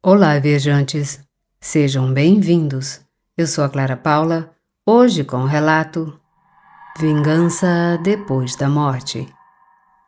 Olá, viajantes! Sejam bem-vindos. Eu sou a Clara Paula, hoje com o relato Vingança depois da morte.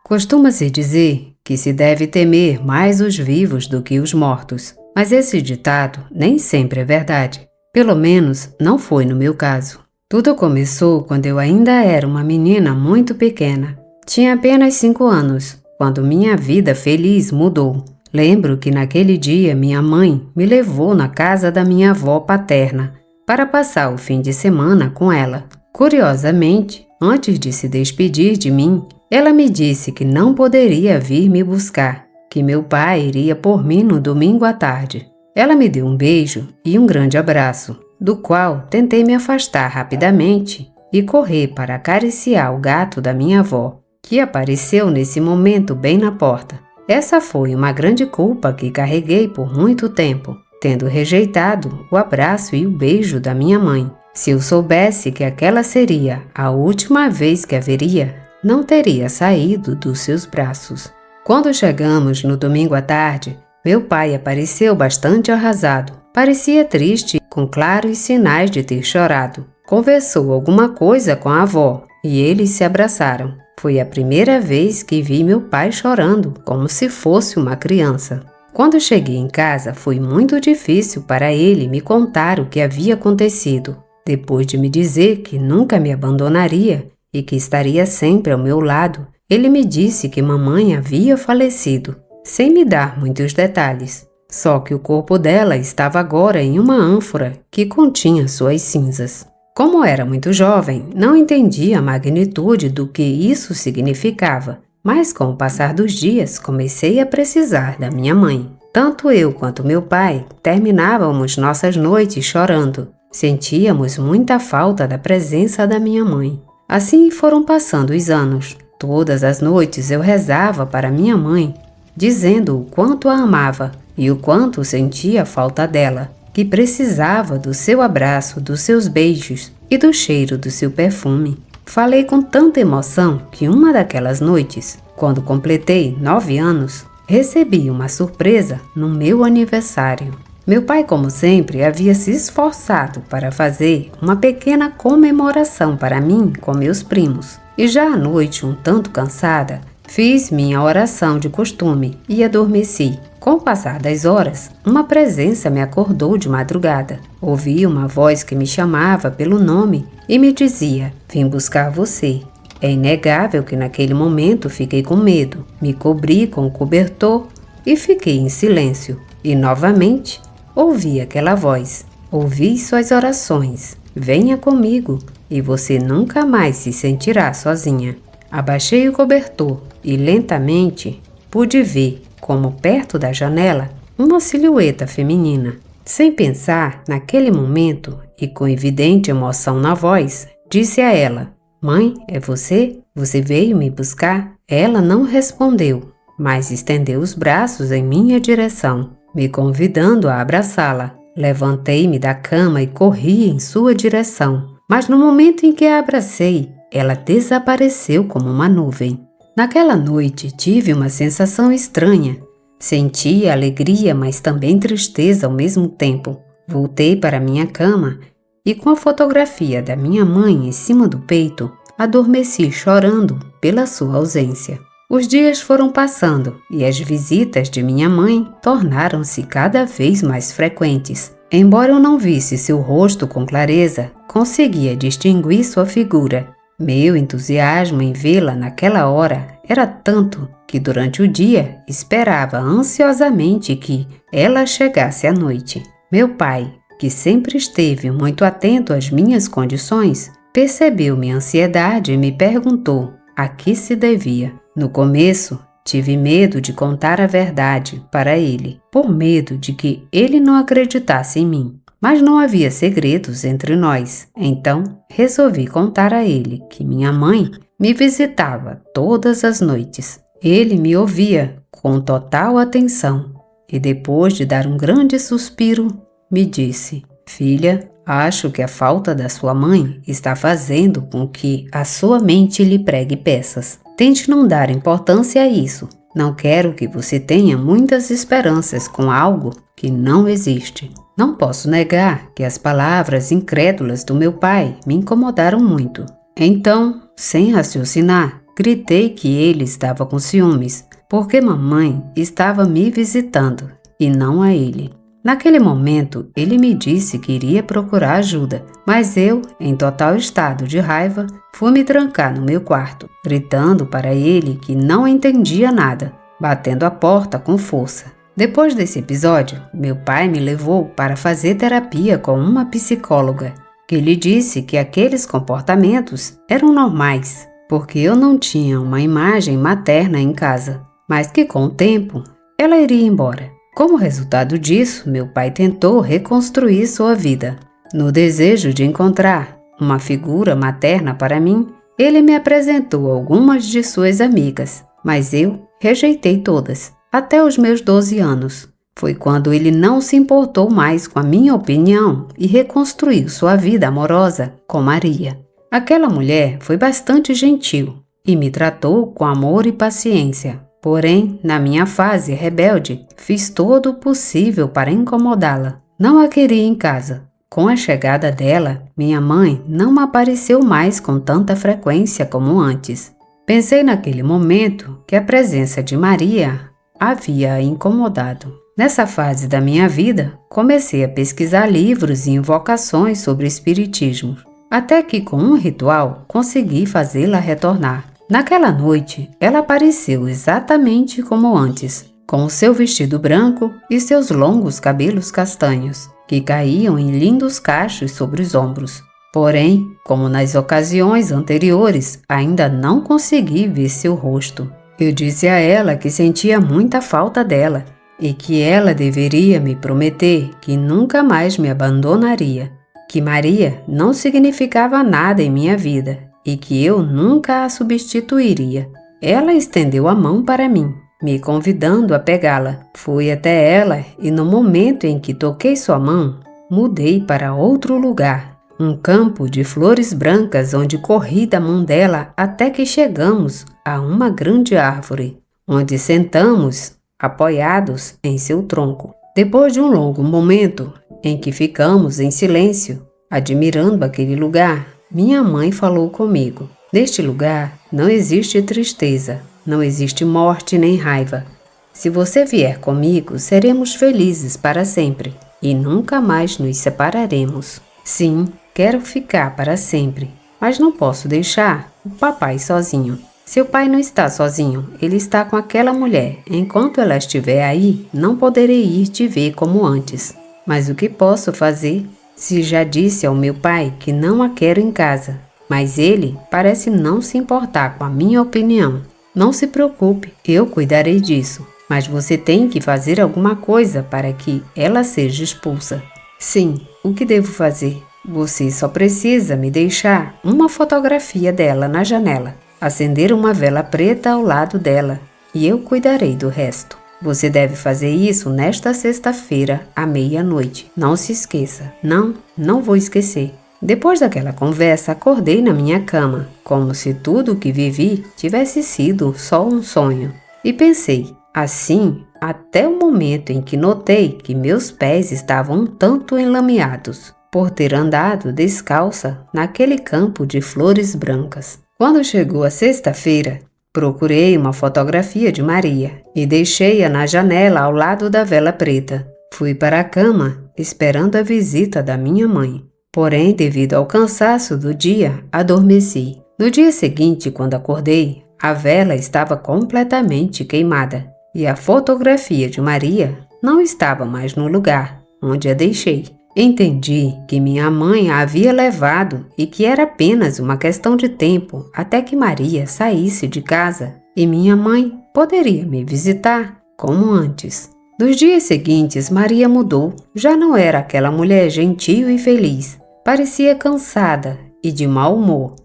Costuma-se dizer que se deve temer mais os vivos do que os mortos, mas esse ditado nem sempre é verdade. Pelo menos não foi no meu caso. Tudo começou quando eu ainda era uma menina muito pequena. Tinha apenas 5 anos, quando minha vida feliz mudou. Lembro que naquele dia minha mãe me levou na casa da minha avó paterna para passar o fim de semana com ela. Curiosamente, antes de se despedir de mim, ela me disse que não poderia vir me buscar, que meu pai iria por mim no domingo à tarde. Ela me deu um beijo e um grande abraço, do qual tentei me afastar rapidamente e correr para acariciar o gato da minha avó, que apareceu nesse momento bem na porta. Essa foi uma grande culpa que carreguei por muito tempo, tendo rejeitado o abraço e o beijo da minha mãe. Se eu soubesse que aquela seria a última vez que a veria, não teria saído dos seus braços. Quando chegamos no domingo à tarde, meu pai apareceu bastante arrasado. Parecia triste, com claros sinais de ter chorado. Conversou alguma coisa com a avó e eles se abraçaram. Foi a primeira vez que vi meu pai chorando, como se fosse uma criança. Quando cheguei em casa, foi muito difícil para ele me contar o que havia acontecido. Depois de me dizer que nunca me abandonaria e que estaria sempre ao meu lado, ele me disse que mamãe havia falecido, sem me dar muitos detalhes. Só que o corpo dela estava agora em uma ânfora que continha suas cinzas. Como era muito jovem, não entendia a magnitude do que isso significava, mas com o passar dos dias comecei a precisar da minha mãe. Tanto eu quanto meu pai terminávamos nossas noites chorando. Sentíamos muita falta da presença da minha mãe. Assim foram passando os anos. Todas as noites eu rezava para minha mãe, dizendo o quanto a amava e o quanto sentia falta dela, que precisava do seu abraço, dos seus beijos e do cheiro do seu perfume. Falei com tanta emoção que uma daquelas noites, quando completei 9 anos, recebi uma surpresa no meu aniversário. Meu pai, como sempre, havia se esforçado para fazer uma pequena comemoração para mim com meus primos. E já à noite, um tanto cansada, fiz minha oração de costume e adormeci. Com o passar das horas, uma presença me acordou de madrugada. Ouvi uma voz que me chamava pelo nome e me dizia: "Vim buscar você." É inegável que naquele momento fiquei com medo, me cobri com o cobertor e fiquei em silêncio. E novamente ouvi aquela voz. Ouvi suas orações. Venha comigo e você nunca mais se sentirá sozinha. Abaixei o cobertor e lentamente pude ver, como perto da janela, uma silhueta feminina. Sem pensar, naquele momento, e com evidente emoção na voz, disse a ela: "Mãe, é você? Você veio me buscar?" Ela não respondeu, mas estendeu os braços em minha direção, me convidando a abraçá-la. Levantei-me da cama e corri em sua direção, mas no momento em que a abracei, ela desapareceu como uma nuvem. Naquela noite tive uma sensação estranha. Senti alegria, mas também tristeza ao mesmo tempo. Voltei para minha cama e, com a fotografia da minha mãe em cima do peito, adormeci chorando pela sua ausência. Os dias foram passando e as visitas de minha mãe tornaram-se cada vez mais frequentes. Embora eu não visse seu rosto com clareza, conseguia distinguir sua figura. Meu entusiasmo em vê-la naquela hora era tanto que durante o dia esperava ansiosamente que ela chegasse à noite. Meu pai, que sempre esteve muito atento às minhas condições, percebeu minha ansiedade e me perguntou a que se devia. No começo, tive medo de contar a verdade para ele, por medo de que ele não acreditasse em mim. Mas não havia segredos entre nós, então resolvi contar a ele que minha mãe me visitava todas as noites. Ele me ouvia com total atenção e, depois de dar um grande suspiro, me disse: "Filha, acho que a falta da sua mãe está fazendo com que a sua mente lhe pregue peças. Tente não dar importância a isso. Não quero que você tenha muitas esperanças com algo que não existe. Não posso negar que as palavras incrédulas do meu pai me incomodaram muito. Então, sem raciocinar, gritei que ele estava com ciúmes, porque mamãe estava me visitando e não a ele. Naquele momento, ele me disse que iria procurar ajuda, mas eu, em total estado de raiva, fui me trancar no meu quarto, gritando para ele que não entendia nada, batendo a porta com força. Depois desse episódio, meu pai me levou para fazer terapia com uma psicóloga, que lhe disse que aqueles comportamentos eram normais, porque eu não tinha uma imagem materna em casa, mas que com o tempo ela iria embora. Como resultado disso, meu pai tentou reconstruir sua vida. No desejo de encontrar uma figura materna para mim, ele me apresentou algumas de suas amigas, mas eu rejeitei todas, até os meus 12 anos. Foi quando ele não se importou mais com a minha opinião e reconstruiu sua vida amorosa com Maria. Aquela mulher foi bastante gentil e me tratou com amor e paciência. Porém, na minha fase rebelde, fiz todo o possível para incomodá-la. Não a queria em casa. Com a chegada dela, minha mãe não apareceu mais com tanta frequência como antes. Pensei naquele momento que a presença de Maria havia a incomodado. Nessa fase da minha vida, comecei a pesquisar livros e invocações sobre espiritismo, até que com um ritual consegui fazê-la retornar. Naquela noite, ela apareceu exatamente como antes, com o seu vestido branco e seus longos cabelos castanhos, que caíam em lindos cachos sobre os ombros. Porém, como nas ocasiões anteriores, ainda não consegui ver seu rosto. Eu disse a ela que sentia muita falta dela e que ela deveria me prometer que nunca mais me abandonaria, que Maria não significava nada em minha vida e que eu nunca a substituiria. Ela estendeu a mão para mim, me convidando a pegá-la. Fui até ela e no momento em que toquei sua mão, mudei para outro lugar, um campo de flores brancas onde corri da mão dela até que chegamos a uma grande árvore, onde sentamos apoiados em seu tronco. Depois de um longo momento em que ficamos em silêncio, admirando aquele lugar, minha mãe falou comigo. Neste lugar não existe tristeza, não existe morte nem raiva. Se você vier comigo, seremos felizes para sempre e nunca mais nos separaremos. Sim, quero ficar para sempre, mas não posso deixar o papai sozinho. Seu pai não está sozinho, ele está com aquela mulher. Enquanto ela estiver aí, não poderei ir te ver como antes. Mas o que posso fazer? Se já disse ao meu pai que não a quero em casa, mas ele parece não se importar com a minha opinião. Não se preocupe, eu cuidarei disso, mas você tem que fazer alguma coisa para que ela seja expulsa. Sim, o que devo fazer? Você só precisa me deixar uma fotografia dela na janela, acender uma vela preta ao lado dela e eu cuidarei do resto. Você deve fazer isso nesta sexta-feira, à meia-noite. Não se esqueça. Não vou esquecer. Depois daquela conversa, acordei na minha cama, como se tudo o que vivi tivesse sido só um sonho. E pensei, assim, até o momento em que notei que meus pés estavam um tanto enlameados, por ter andado descalça naquele campo de flores brancas. Quando chegou a sexta-feira, procurei uma fotografia de Maria e deixei-a na janela ao lado da vela preta. Fui para a cama, esperando a visita da minha mãe. Porém, devido ao cansaço do dia, adormeci. No dia seguinte, quando acordei, a vela estava completamente queimada e a fotografia de Maria não estava mais no lugar onde a deixei. Entendi que minha mãe a havia levado e que era apenas uma questão de tempo até que Maria saísse de casa e minha mãe poderia me visitar como antes. Nos dias seguintes, Maria mudou. Já não era aquela mulher gentil e feliz. Parecia cansada e de mau humor.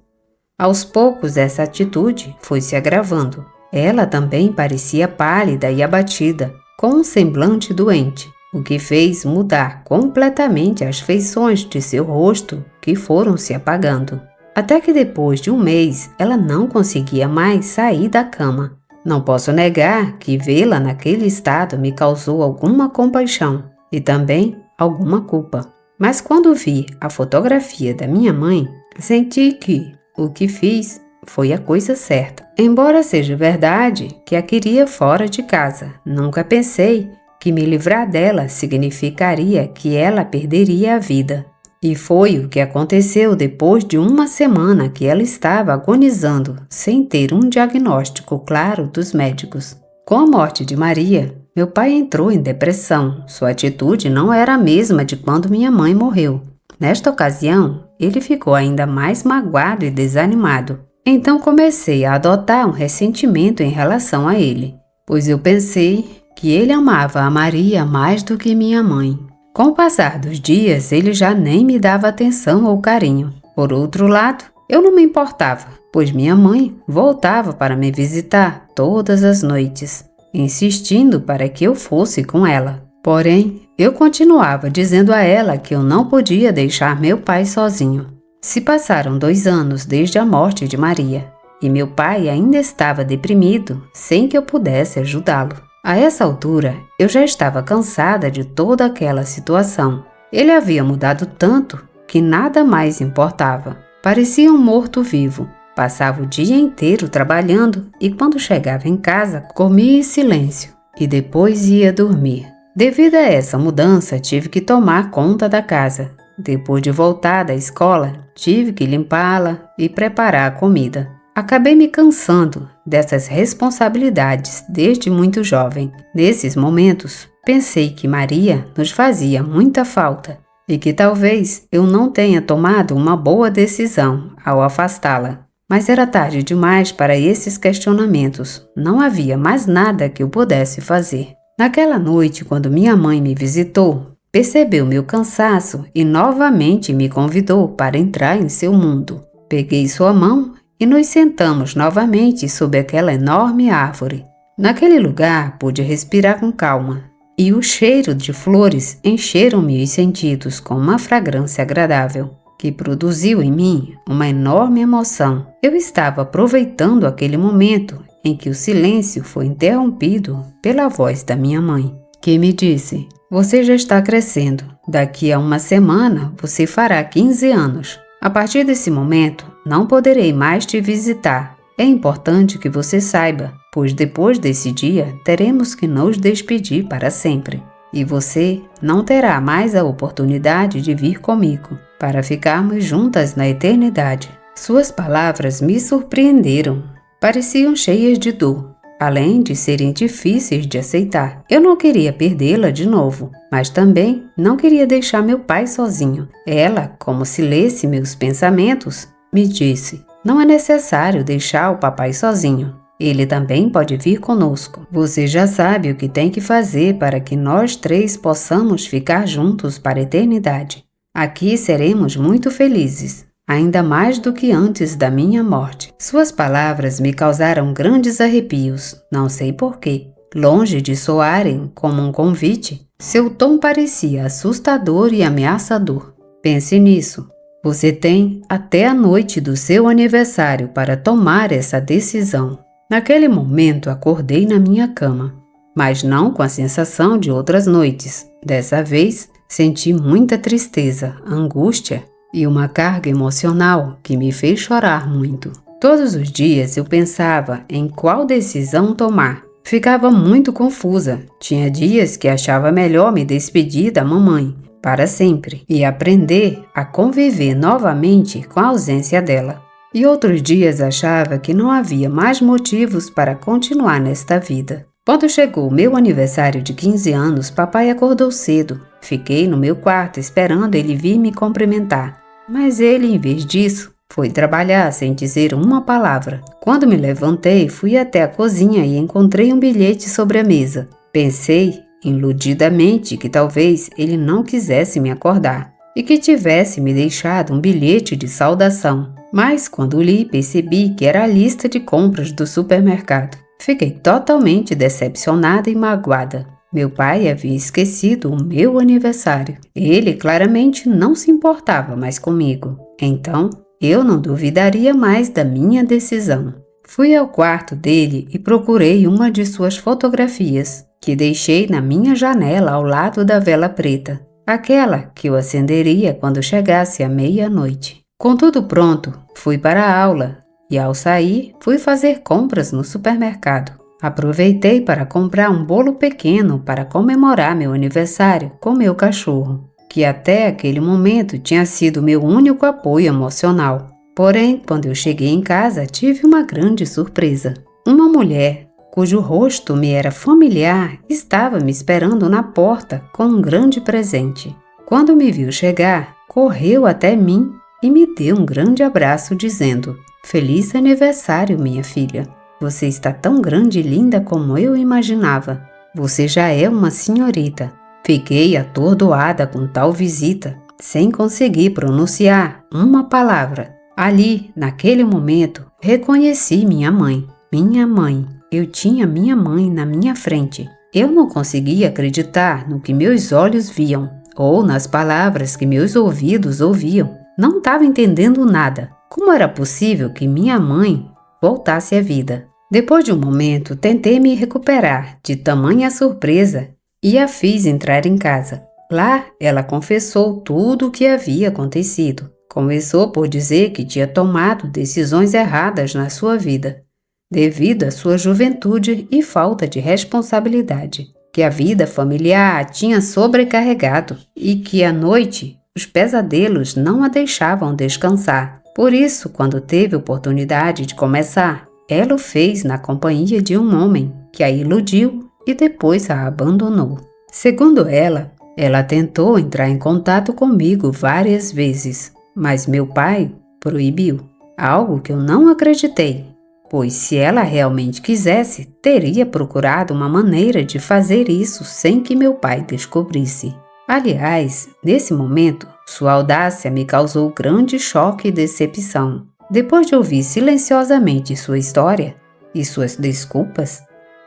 Aos poucos, essa atitude foi se agravando. Ela também parecia pálida e abatida, com um semblante doente, o que fez mudar completamente as feições de seu rosto, que foram se apagando. Até que depois de um mês, ela não conseguia mais sair da cama. Não posso negar que vê-la naquele estado me causou alguma compaixão e também alguma culpa. Mas quando vi a fotografia da minha mãe, senti que o que fiz foi a coisa certa. Embora seja verdade que a queria fora de casa, nunca pensei que me livrar dela significaria que ela perderia a vida. E foi o que aconteceu depois de uma semana que ela estava agonizando, sem ter um diagnóstico claro dos médicos. Com a morte de Maria, meu pai entrou em depressão. Sua atitude não era a mesma de quando minha mãe morreu. Nesta ocasião, ele ficou ainda mais magoado e desanimado. Então comecei a adotar um ressentimento em relação a ele, pois eu pensei que ele amava a Maria mais do que minha mãe. Com o passar dos dias, ele já nem me dava atenção ou carinho. Por outro lado, eu não me importava, pois minha mãe voltava para me visitar todas as noites, insistindo para que eu fosse com ela. Porém, eu continuava dizendo a ela que eu não podia deixar meu pai sozinho. Se passaram 2 anos desde a morte de Maria, e meu pai ainda estava deprimido, sem que eu pudesse ajudá-lo. A essa altura, eu já estava cansada de toda aquela situação. Ele havia mudado tanto que nada mais importava. Parecia um morto-vivo. Passava o dia inteiro trabalhando e quando chegava em casa, comia em silêncio e depois ia dormir. Devido a essa mudança, tive que tomar conta da casa. Depois de voltar da escola, tive que limpá-la e preparar a comida. Acabei me cansando dessas responsabilidades desde muito jovem. Nesses momentos, pensei que Maria nos fazia muita falta e que talvez eu não tenha tomado uma boa decisão ao afastá-la. Mas era tarde demais para esses questionamentos. Não havia mais nada que eu pudesse fazer. Naquela noite, quando minha mãe me visitou, percebeu meu cansaço e novamente me convidou para entrar em seu mundo. Peguei sua mão e nos sentamos novamente sob aquela enorme árvore. Naquele lugar pude respirar com calma, e o cheiro de flores encheram-me os sentidos com uma fragrância agradável, que produziu em mim uma enorme emoção. Eu estava aproveitando aquele momento em que o silêncio foi interrompido pela voz da minha mãe, que me disse: "Você já está crescendo. Daqui a uma semana você fará 15 anos. A partir desse momento, não poderei mais te visitar. É importante que você saiba, pois depois desse dia teremos que nos despedir para sempre. E você não terá mais a oportunidade de vir comigo, para ficarmos juntas na eternidade." Suas palavras me surpreenderam. Pareciam cheias de dor, além de serem difíceis de aceitar. Eu não queria perdê-la de novo, mas também não queria deixar meu pai sozinho. Ela, como se lesse meus pensamentos, me disse: "Não é necessário deixar o papai sozinho. Ele também pode vir conosco. Você já sabe o que tem que fazer para que nós 3 possamos ficar juntos para a eternidade. Aqui seremos muito felizes, ainda mais do que antes da minha morte." Suas palavras me causaram grandes arrepios, não sei porquê. Longe de soarem como um convite, seu tom parecia assustador e ameaçador. Pense nisso. Você tem até a noite do seu aniversário para tomar essa decisão. Naquele momento acordei na minha cama, mas não com a sensação de outras noites. Dessa vez, senti muita tristeza, angústia e uma carga emocional que me fez chorar muito. Todos os dias eu pensava em qual decisão tomar. Ficava muito confusa. Tinha dias que achava melhor me despedir da mamãe para sempre e aprender a conviver novamente com a ausência dela. E outros dias achava que não havia mais motivos para continuar nesta vida. Quando chegou o meu aniversário de 15 anos, papai acordou cedo. Fiquei no meu quarto esperando ele vir me cumprimentar. Mas ele, em vez disso, foi trabalhar sem dizer uma palavra. Quando me levantei, fui até a cozinha e encontrei um bilhete sobre a mesa. Pensei, iludidamente, que talvez ele não quisesse me acordar e que tivesse me deixado um bilhete de saudação. Mas quando li, percebi que era a lista de compras do supermercado. Fiquei totalmente decepcionada e magoada. Meu pai havia esquecido o meu aniversário. Ele claramente não se importava mais comigo. Então, eu não duvidaria mais da minha decisão. Fui ao quarto dele e procurei uma de suas fotografias, que deixei na minha janela ao lado da vela preta, aquela que eu acenderia quando chegasse à meia-noite. Com tudo pronto, fui para a aula e, ao sair, fui fazer compras no supermercado. Aproveitei para comprar um bolo pequeno para comemorar meu aniversário com meu cachorro, que até aquele momento tinha sido meu único apoio emocional. Porém, quando eu cheguei em casa, tive uma grande surpresa. Uma mulher, cujo rosto me era familiar, estava me esperando na porta com um grande presente. Quando me viu chegar, correu até mim e me deu um grande abraço, dizendo: "Feliz aniversário, minha filha. Você está tão grande e linda como eu imaginava. Você já é uma senhorita." Fiquei atordoada com tal visita, sem conseguir pronunciar uma palavra. Ali, naquele momento, reconheci minha mãe. Minha mãe. Eu tinha minha mãe na minha frente. Eu não conseguia acreditar no que meus olhos viam, ou nas palavras que meus ouvidos ouviam. Não estava entendendo nada. Como era possível que minha mãe voltasse à vida? Depois de um momento, tentei me recuperar de tamanha surpresa e a fiz entrar em casa. Lá, ela confessou tudo o que havia acontecido. Começou por dizer que tinha tomado decisões erradas na sua vida, devido à sua juventude e falta de responsabilidade, que a vida familiar a tinha sobrecarregado e que à noite os pesadelos não a deixavam descansar. Por isso, quando teve oportunidade de começar, ela o fez na companhia de um homem que a iludiu e depois a abandonou. Segundo ela tentou entrar em contato comigo várias vezes, mas meu pai proibiu, algo que eu não acreditei, pois se ela realmente quisesse, teria procurado uma maneira de fazer isso sem que meu pai descobrisse. Aliás, nesse momento, sua audácia me causou grande choque e decepção. Depois de ouvir silenciosamente sua história e suas desculpas,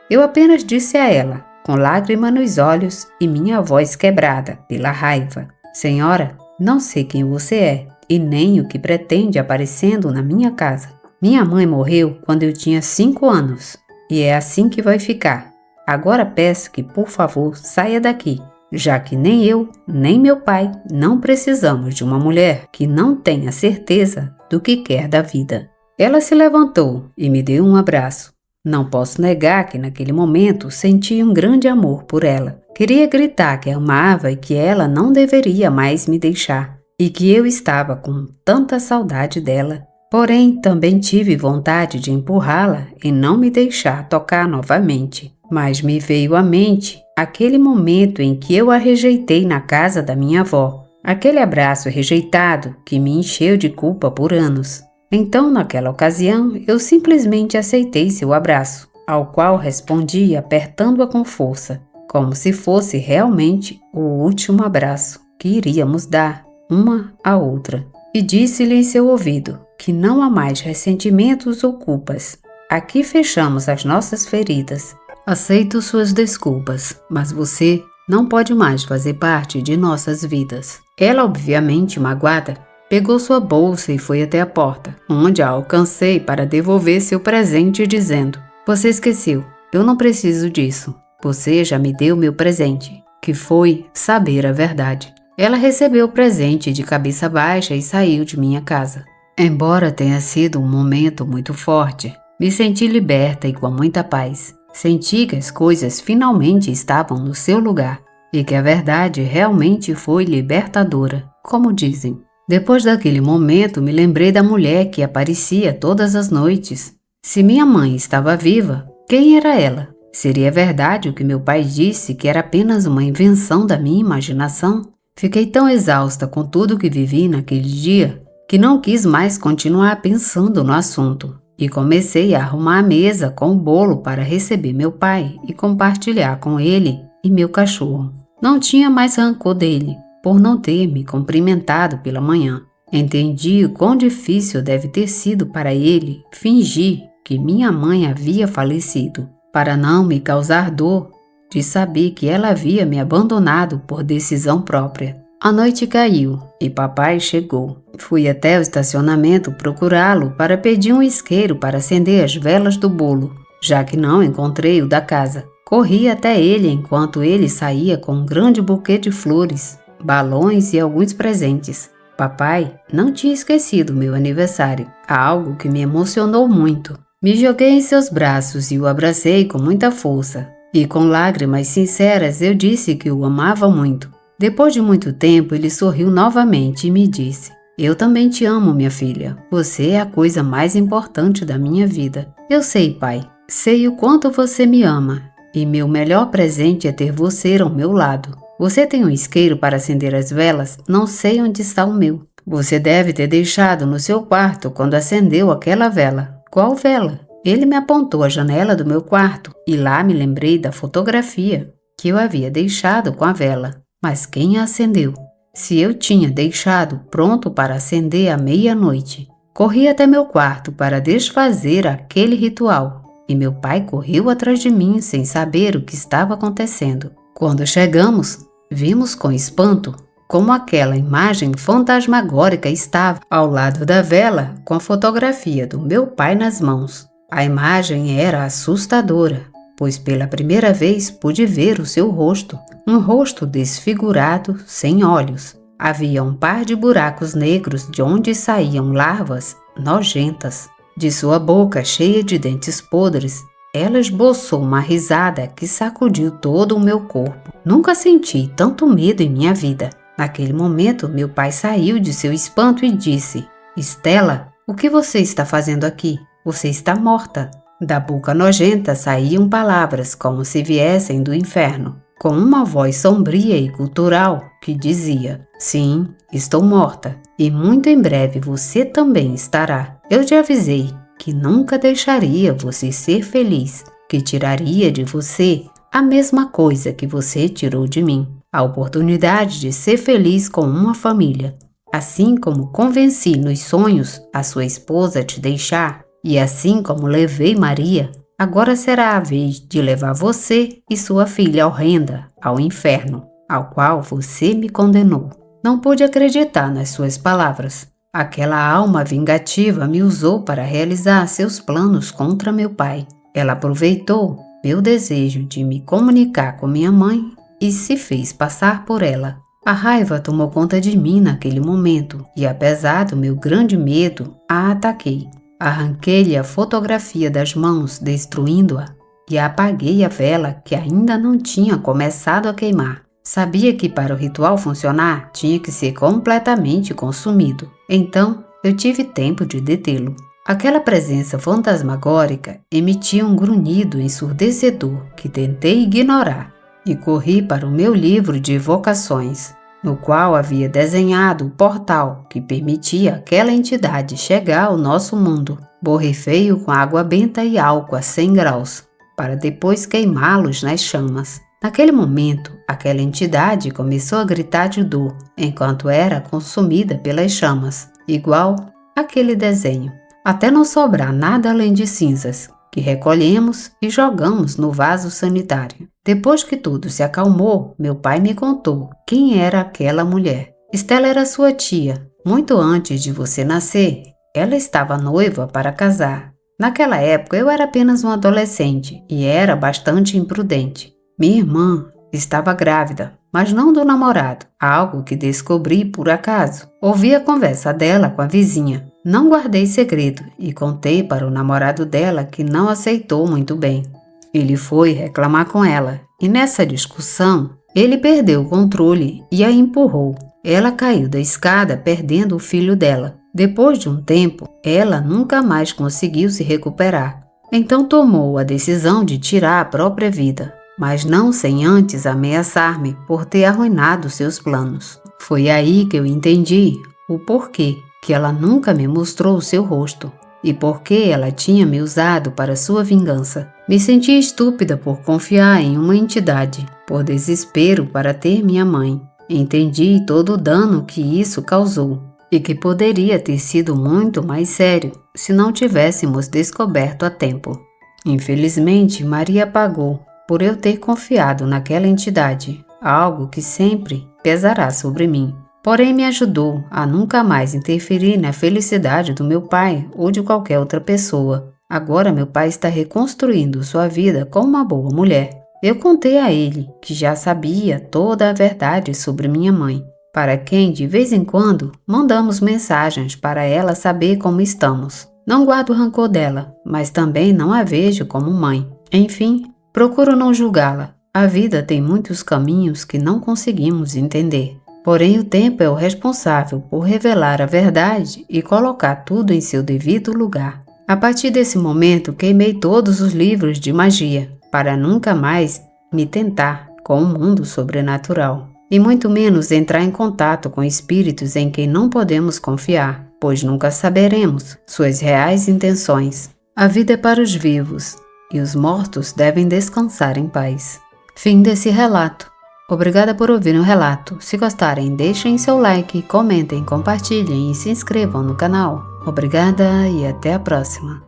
eu apenas disse a ela, com lágrima nos olhos e minha voz quebrada pela raiva: "Senhora, não sei quem você é e nem o que pretende aparecendo na minha casa. Minha mãe morreu quando eu tinha 5 anos e é assim que vai ficar. Agora peço que, por favor, saia daqui, já que nem eu, nem meu pai não precisamos de uma mulher que não tenha certeza do que quer da vida." Ela se levantou e me deu um abraço. Não posso negar que naquele momento senti um grande amor por ela. Queria gritar que a amava e que ela não deveria mais me deixar, e que eu estava com tanta saudade dela. Porém, também tive vontade de empurrá-la e não me deixar tocar novamente. Mas me veio à mente aquele momento em que eu a rejeitei na casa da minha avó. Aquele abraço rejeitado que me encheu de culpa por anos. Então, naquela ocasião, eu simplesmente aceitei seu abraço, ao qual respondi apertando-a com força, como se fosse realmente o último abraço que iríamos dar uma à outra. E disse-lhe em seu ouvido que não há mais ressentimentos ou culpas. Aqui fechamos as nossas feridas. Aceito suas desculpas, mas você não pode mais fazer parte de nossas vidas. Ela, obviamente magoada, pegou sua bolsa e foi até a porta, onde a alcancei para devolver seu presente, dizendo: "Você esqueceu, eu não preciso disso. Você já me deu meu presente, que foi saber a verdade." Ela recebeu o presente de cabeça baixa e saiu de minha casa. Embora tenha sido um momento muito forte, me senti liberta e com muita paz. Senti que as coisas finalmente estavam no seu lugar e que a verdade realmente foi libertadora, como dizem. Depois daquele momento, me lembrei da mulher que aparecia todas as noites. Se minha mãe estava viva, quem era ela? Seria verdade o que meu pai disse, que era apenas uma invenção da minha imaginação? Fiquei tão exausta com tudo que vivi naquele dia que não quis mais continuar pensando no assunto e comecei a arrumar a mesa com o bolo para receber meu pai e compartilhar com ele e meu cachorro. Não tinha mais rancor dele por não ter me cumprimentado pela manhã. Entendi o quão difícil deve ter sido para ele fingir que minha mãe havia falecido, para não me causar dor de saber que ela havia me abandonado por decisão própria. A noite caiu e papai chegou. Fui até o estacionamento procurá-lo para pedir um isqueiro para acender as velas do bolo, já que não encontrei o da casa. Corri até ele enquanto ele saía com um grande buquê de flores, balões e alguns presentes. Papai não tinha esquecido meu aniversário, algo que me emocionou muito. Me joguei em seus braços e o abracei com muita força. E com lágrimas sinceras eu disse que o amava muito. Depois de muito tempo, ele sorriu novamente e me disse: "Eu também te amo, minha filha. Você é a coisa mais importante da minha vida." "Eu sei, pai. Sei o quanto você me ama. E meu melhor presente é ter você ao meu lado. Você tem um isqueiro para acender as velas? Não sei onde está o meu. Você deve ter deixado no seu quarto quando acendeu aquela vela." "Qual vela?" Ele me apontou a janela do meu quarto e lá me lembrei da fotografia que eu havia deixado com a vela. Mas quem a acendeu? Se eu tinha deixado pronto para acender à meia-noite. Corri até meu quarto para desfazer aquele ritual e meu pai correu atrás de mim sem saber o que estava acontecendo. Quando chegamos, vimos com espanto como aquela imagem fantasmagórica estava ao lado da vela com a fotografia do meu pai nas mãos. A imagem era assustadora, pois pela primeira vez pude ver o seu rosto, um rosto desfigurado, sem olhos. Havia um par de buracos negros de onde saíam larvas nojentas. De sua boca cheia de dentes podres, ela esboçou uma risada que sacudiu todo o meu corpo. Nunca senti tanto medo em minha vida. Naquele momento, meu pai saiu de seu espanto e disse: "Estela, o que você está fazendo aqui? Você está morta." Da boca nojenta saíam palavras como se viessem do inferno, com uma voz sombria e gutural que dizia: "Sim, estou morta, e muito em breve você também estará. Eu te avisei que nunca deixaria você ser feliz, que tiraria de você a mesma coisa que você tirou de mim, a oportunidade de ser feliz com uma família. Assim como convenci nos sonhos a sua esposa a te deixar, e assim como levei Maria, agora será a vez de levar você e sua filha horrenda ao inferno, ao qual você me condenou." Não pude acreditar nas suas palavras. Aquela alma vingativa me usou para realizar seus planos contra meu pai. Ela aproveitou meu desejo de me comunicar com minha mãe e se fez passar por ela. A raiva tomou conta de mim naquele momento e, apesar do meu grande medo, a ataquei. Arranquei-lhe a fotografia das mãos, destruindo-a, e apaguei a vela que ainda não tinha começado a queimar. Sabia que para o ritual funcionar, tinha que ser completamente consumido. Então, eu tive tempo de detê-lo. Aquela presença fantasmagórica emitia um grunhido ensurdecedor que tentei ignorar e corri para o meu livro de evocações, no qual havia desenhado o portal que permitia àquela entidade chegar ao nosso mundo. Borrifei-o com água benta e álcool a 100 graus, para depois queimá-los nas chamas. Naquele momento, aquela entidade começou a gritar de dor, enquanto era consumida pelas chamas, igual aquele desenho, até não sobrar nada além de cinzas, que recolhemos e jogamos no vaso sanitário. Depois que tudo se acalmou, meu pai me contou quem era aquela mulher. Estela era sua tia. Muito antes de você nascer, ela estava noiva para casar. Naquela época eu era apenas um adolescente e era bastante imprudente. Minha irmã estava grávida, mas não do namorado, algo que descobri por acaso. Ouvi a conversa dela com a vizinha. Não guardei segredo e contei para o namorado dela, que não aceitou muito bem. Ele foi reclamar com ela e nessa discussão ele perdeu o controle e a empurrou. Ela caiu da escada perdendo o filho dela. Depois de um tempo, ela nunca mais conseguiu se recuperar. Então tomou a decisão de tirar a própria vida, mas não sem antes ameaçar-me por ter arruinado seus planos. Foi aí que eu entendi o porquê que ela nunca me mostrou o seu rosto e porque ela tinha me usado para sua vingança. Me senti estúpida por confiar em uma entidade, por desespero para ter minha mãe. Entendi todo o dano que isso causou e que poderia ter sido muito mais sério se não tivéssemos descoberto a tempo. Infelizmente, Maria pagou por eu ter confiado naquela entidade. algo que sempre pesará sobre mim. Porém, me ajudou a nunca mais interferir na felicidade do meu pai ou de qualquer outra pessoa. Agora meu pai está reconstruindo sua vida com uma boa mulher. Eu contei a ele que já sabia toda a verdade sobre minha mãe, para quem de vez em quando mandamos mensagens para ela saber como estamos. Não guardo rancor dela, mas também não a vejo como mãe. Enfim, procuro não julgá-la. A vida tem muitos caminhos que não conseguimos entender. Porém, o tempo é o responsável por revelar a verdade e colocar tudo em seu devido lugar. A partir desse momento, queimei todos os livros de magia, para nunca mais me tentar com o mundo sobrenatural. E muito menos entrar em contato com espíritos em quem não podemos confiar, pois nunca saberemos suas reais intenções. A vida é para os vivos, e os mortos devem descansar em paz. Fim desse relato. Obrigada por ouvir o relato. Se gostarem, deixem seu like, comentem, compartilhem e se inscrevam no canal. Obrigada e até a próxima.